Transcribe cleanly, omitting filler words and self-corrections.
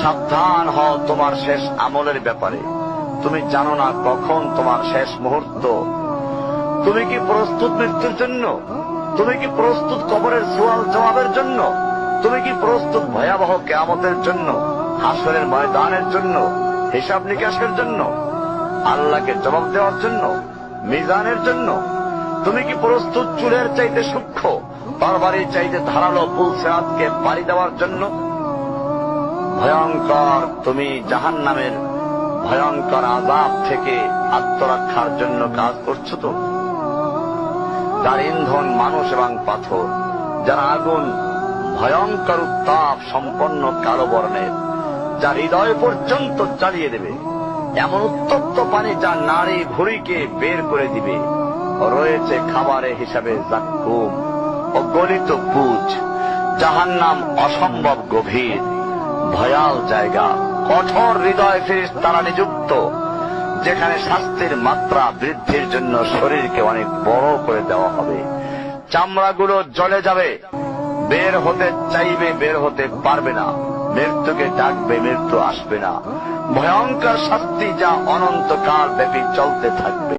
সাবধান হও তোমার শেষ আমলের ব্যাপারে। তুমি জানো না কখন তোমার শেষ মুহূর্ত। তুমি কি প্রস্তুত মৃত্যুর জন্য? তুমি কি প্রস্তুত কবরের সওয়াল জবাবের জন্য? তুমি কি প্রস্তুত ভয়াবহ কিয়ামতের জন্য, হাসরের ময়দানের জন্য, হিসাব নিকাশের জন্য, আল্লাহকে জবাব দেওয়ার জন্য, মিজানের জন্য? তুমি কি প্রস্তুত চুলের চাইতে সূক্ষ্ম, তরবারির চাইতে ধারালো পুল সিরাতকে পাড়ি দেওয়ার জন্য? ভয়ঙ্কর তুমি জাহান্নামের ভয়ঙ্কর আযাব থেকে আত্মরক্ষার জন্য কাজ করছো তো? যার ইন্ধন মানুষ এবং পাথর, যার আগুন ভয়ঙ্কর উত্তাপ সম্পন্ন কালো বর্ণের, যা হৃদয় পর্যন্ত জ্বালিয়ে দেবে, এমন উত্তপ্ত পানি যা নাড়ি ভুঁড়িকে বের করে দিবে। রয়েছে খাবারের হিসাবে জাক্কুম ও গলিত পুঁজ। জাহান্নাম অসম্ভব গভীর, ভয়াল জায়গা, কঠোর হৃদয় ফেরেশতারা নিযুক্ত, যেখানে শাস্তির মাত্রা বৃদ্ধির জন্য শরীরকে অনেক বড় করে দেওয়া হবে। চামড়াগুলো জ্বলে যাবে, বের হতে চাইবে, বের হতে পারবে না। মৃত্যুকে ডাকবে, মৃত্যু আসবে না। ভয়ঙ্কর শাস্তি যা অনন্তকাল ব্যাপী চলতে থাকবে।